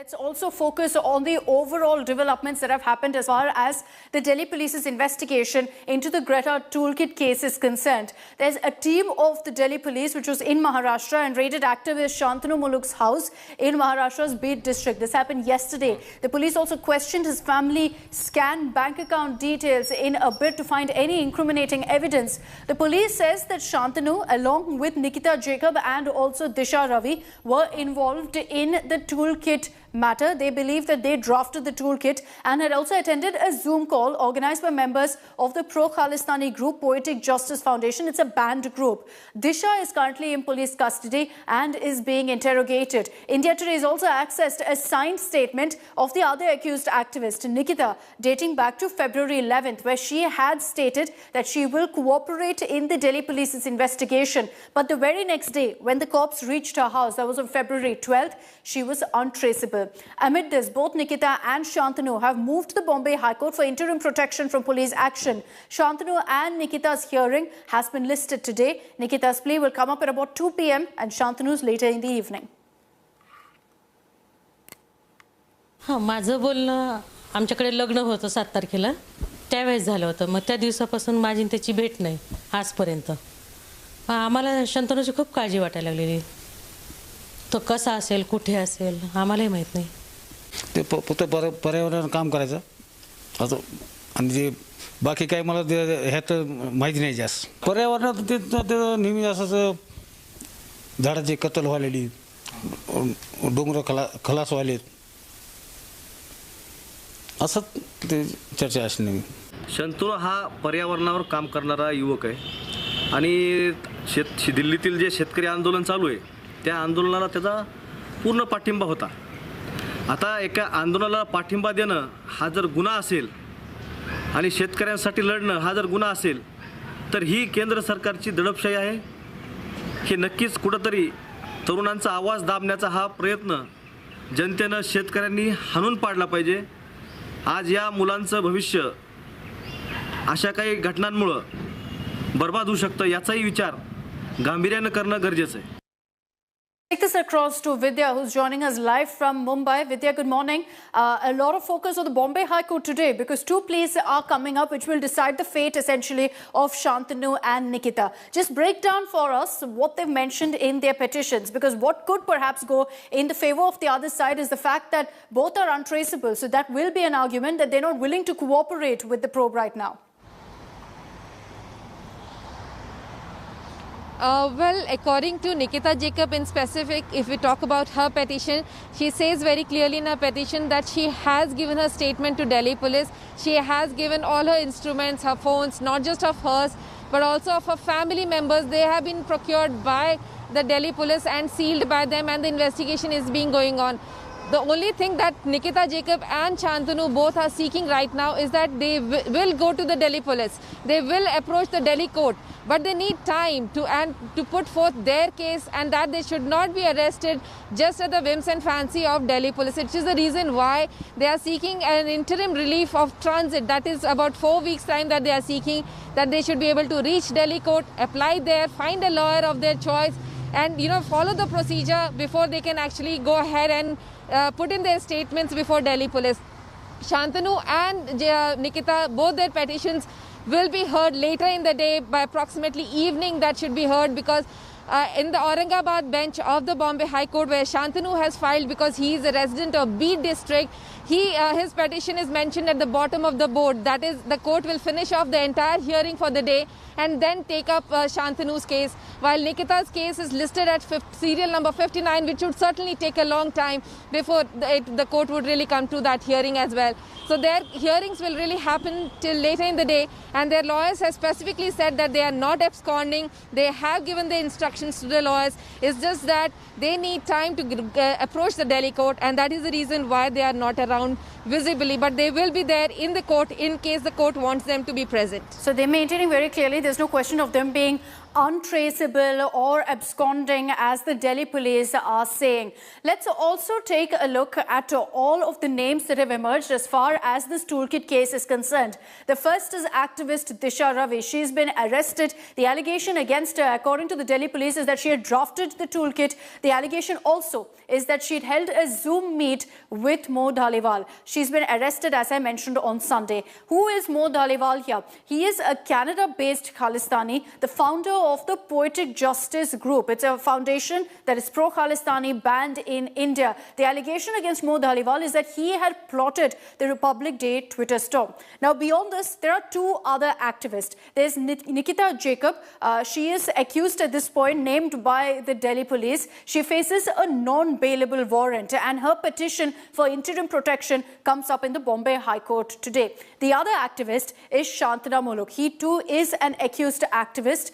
Let's also focus on the overall developments that have happened as far as the Delhi Police's investigation into the Greta Toolkit case is concerned. There's a team of the Delhi Police which was in Maharashtra and raided activist Shantanu Muluk's house in Maharashtra's Bid district. This happened yesterday. The police also questioned his family, scanned bank account details in a bid to find any incriminating evidence. The police says that Shantanu, along with Nikita Jacob and also Disha Ravi, were involved in the toolkit matter. They believe that they drafted the toolkit and had also attended a Zoom call organized by members of the pro-Khalistani group Poetic Justice Foundation. It's a banned group. Disha is currently in police custody and is being interrogated. India Today has also accessed a signed statement of the other accused activist, Nikita, dating back to February 11th, where she had stated that she will cooperate in the Delhi Police's investigation. But the very next day, when the cops reached her house, that was on February 12th, she was untraceable. Amid this, both Nikita and Shantanu have moved to the Bombay High Court for interim protection from police action. Shantanu and Nikita's hearing has been listed today. Nikita's plea will come up at about 2 p.m. and Shantanu's later in the evening. माझं बोलणं आमच्याकडे लग्न होतं 7 तारखेला त्यावेळेस झालं होतं. मग त्या दिवसापासून माझी त्याची भेट नाही आजपर्यंत. आम्हाला शंतनूची खूप काळजी वाटायला लागलेली. तो कसा असेल, कुठे असेल आम्हालाही माहित नाही. ते फक्त पर्यावरण काम करायचं असं आणि जे बाकी काही मला ह्यात माहिती नाही जास्त. पर्यावरणात ते नेहमी असं झाडाची कत्तल व्हायलेली, डोंगर खलास व्हायलेत असं ते चर्चा असते नेहमी. शंतनू हा पर्यावरणावर काम करणारा युवक आहे आणि दिल्लीतील जे शेतकरी आंदोलन चालू आहे त्या आंदोलनाला त्याचा पूर्ण पाठिंबा होता. आता एका आंदोलनाला पाठिंबा देणं हा जर गुन्हा असेल आणि शेतकऱ्यांसाठी लढणं हा जर गुन्हा असेल तर ही केंद्र सरकारची दडपशाही आहे. हे नक्कीच कुठंतरी तरुणांचा आवाज दाबण्याचा हा प्रयत्न जनतेनं शेतकऱ्यांनी हाणून पाडला पाहिजे. आज या मुलांचं भविष्य अशा काही घटनांमुळे बर्बाद होऊ शकतं याचाही विचार गांभीर्यानं करणं गरजेचं आहे. Take this across to Vidya, who's joining us live from Mumbai. Vidya, good morning. A lot of focus on the Bombay High Court today because 2 pleas are coming up which will decide the fate essentially of Shantanu and Nikita. Just break down for us what they've mentioned in their petitions, because what could perhaps go in the favor of the other side is the fact that both are untraceable. So that will be an argument that they're not willing to cooperate with the probe right now. Well, according to Nikita Jacob in specific, if we talk about her petition, she says very clearly in her petition that she has given her statement to Delhi police. She has given all her instruments, her phones, not just of hers, but also of her family members. They have been procured by the Delhi police and sealed by them, and the investigation is being going on. The only thing that Nikita Jacob and Shantanu both are seeking right now is that they will go to the Delhi police. They will approach the Delhi court, but they need time to put forth their case, and that they should not be arrested just at the whims and fancy of Delhi police. It is the reason why they are seeking an interim relief of transit. That is about 4 weeks' time that they are seeking, that they should be able to reach Delhi court, apply there, find a lawyer of their choice, and follow the procedure before they can actually go ahead and put in their statements before Delhi police. Shantanu and Nikita, both their petitions will be heard later in the day by approximately evening. That should be heard because in the Aurangabad bench of the Bombay High Court, where Shantanu has filed because he is a resident of Bid district, his petition is mentioned at the bottom of the board. That is, the court will finish off the entire hearing for the day and then take up Shantanu's case, while Nikita's case is listed at serial number 59, which would certainly take a long time before the court would really come to that hearing as well. So their hearings will really happen till later in the day, and their lawyers have specifically said that they are not absconding. They have given the instructions to the lawyers. It's just that they need time to approach the Delhi court, and that is the reason why they are not around visibly, but they will be there in the court in case the court wants them to be present. So they're maintaining very clearly there's no question of them being untraceable or absconding, as the Delhi police are saying. Let's also take a look at all of the names that have emerged as far as this toolkit case is concerned. The first is activist Disha Ravi. She's been arrested. The allegation against her, according to the Delhi police, is that she had drafted the toolkit. The allegation also is that she'd held a Zoom meet with Mo Dhaliwal. She's been arrested, as I mentioned, on Sunday. Who is Mo Dhaliwal here? He is a Canada-based Khalistani, the founder of the Poetic Justice Group. It's a foundation that is pro-Khalistani, banned in India. The allegation against Mo Dhaliwal is that he had plotted the Republic Day Twitter storm. Now, beyond this, there are two other activists. There's Nikita Jacob. She is accused at this point, named by the Delhi police. She faces a non-bailable warrant, and her petition for interim protection comes up in the Bombay High Court today. The other activist is Shantanu Muluk. He too is an accused activist.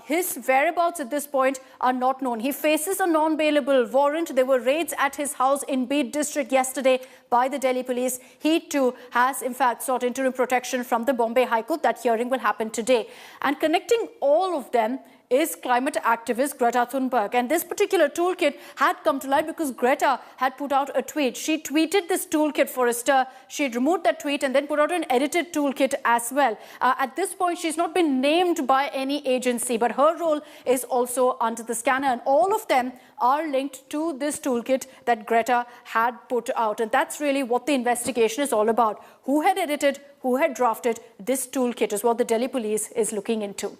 His whereabouts at this point are not known. He faces a non-bailable warrant. There were raids at his house in Beed district yesterday by the Delhi police. He too has in fact sought interim protection from the Bombay High Court. That hearing will happen today. And connecting all of them is climate activist Greta Thunberg. And this particular toolkit had come to light because Greta had put out a tweet. She tweeted this toolkit for a stir. She had removed that tweet and then put out an edited toolkit as well. At this point, she's not been named by any agency, but her role is also under the scanner. And all of them are linked to this toolkit that Greta had put out. And that's really what the investigation is all about. Who had edited, who had drafted this toolkit is what the Delhi police is looking into.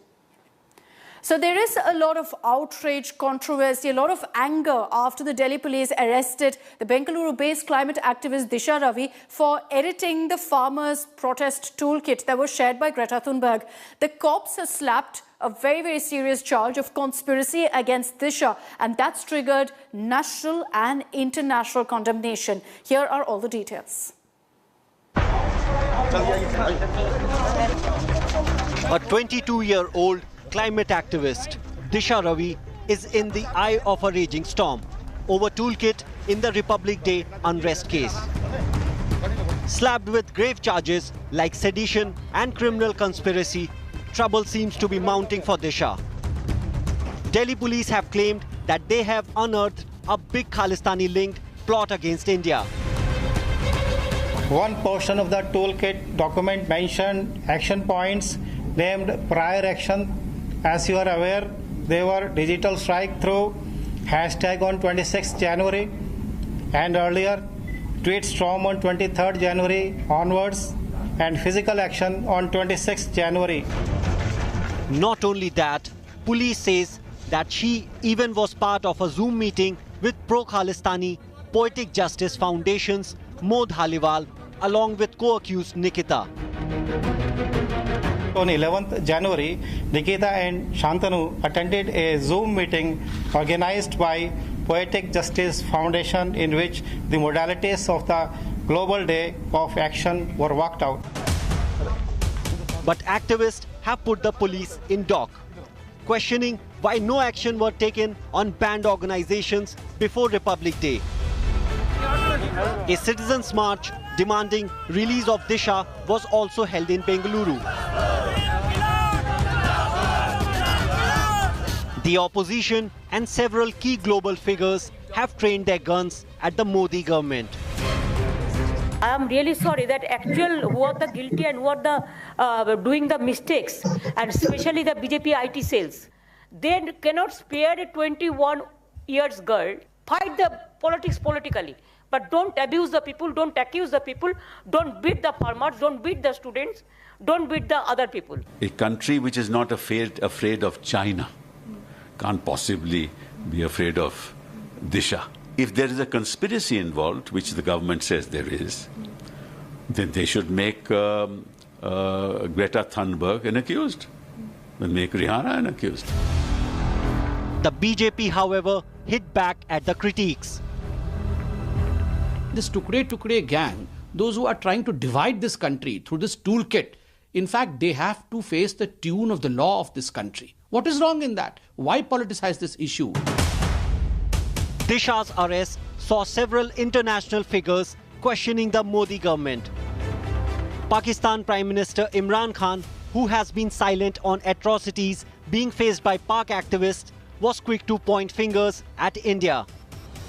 So there is a lot of outrage, controversy, a lot of anger after the Delhi police arrested the Bengaluru-based climate activist Disha Ravi for editing the farmers' protest toolkit that was shared by Greta Thunberg. The cops have slapped a very, very serious charge of conspiracy against Disha, and that's triggered national and international condemnation. Here are all the details. A 22-year-old climate activist, Disha Ravi, is in the eye of a raging storm over toolkit in the Republic Day unrest case. Slapped with grave charges like sedition and criminal conspiracy, trouble seems to be mounting for Disha. Delhi police have claimed that they have unearthed a big Khalistani-linked plot against India. One portion of the toolkit document mentioned action points named prior action. As you are aware, they were digital strike through, hashtag on 26th January, and earlier tweet storm on 23rd January onwards, and physical action on 26th January. Not only that, police says that she even was part of a Zoom meeting with pro-Khalistani Poetic Justice Foundation's Mo Dhaliwal along with co-accused Nikita. On 11th January, Nikita and Shantanu attended a Zoom meeting organized by Poetic Justice Foundation in which the modalities of the Global Day of Action were worked out. But activists have put the police in dock, questioning why no action were taken on banned organizations before Republic Day. A citizens' march demanding release of Disha was also held in Bengaluru. The opposition and several key global figures have trained their guns at the Modi government. I am really sorry that actual who are the guilty and who are the doing the mistakes, and especially the BJP IT cells. They cannot spare a 21 years girl, fight the politics politically, but don't abuse the people, don't accuse the people, don't beat the farmers, don't beat the students, don't beat the other people. A country which is not afraid of China can't possibly be afraid of Disha. If there is a conspiracy involved, which the government says there is, then they should make Greta Thunberg an accused, and make Rihanna an accused. The BJP, however, hit back at the critiques. This Tukde gang, those who are trying to divide this country through this toolkit, in fact, they have to face the tune of the law of this country. What is wrong in that? Why politicize this issue? Disha's arrest saw several international figures questioning the Modi government. Pakistan Prime Minister Imran Khan, who has been silent on atrocities being faced by Pak activists, was quick to point fingers at India.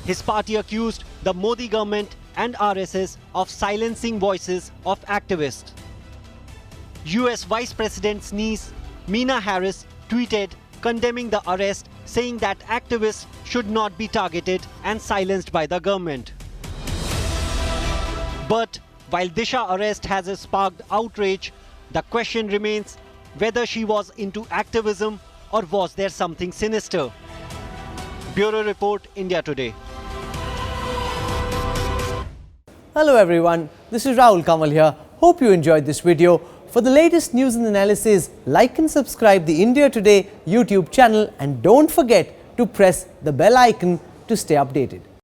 His party accused the Modi government and RSS of silencing voices of activists. US Vice President's niece, Meena Harris, tweeted condemning the arrest, saying that activists should not be targeted and silenced by the government. But while Disha arrest has sparked outrage, the question remains whether she was into activism or was there something sinister. Bureau Report, India Today. Hello everyone, this is Rahul Kamal here. Hope you enjoyed this video. For the latest news and analysis, like and subscribe the India Today YouTube channel and don't forget to press the bell icon to stay updated.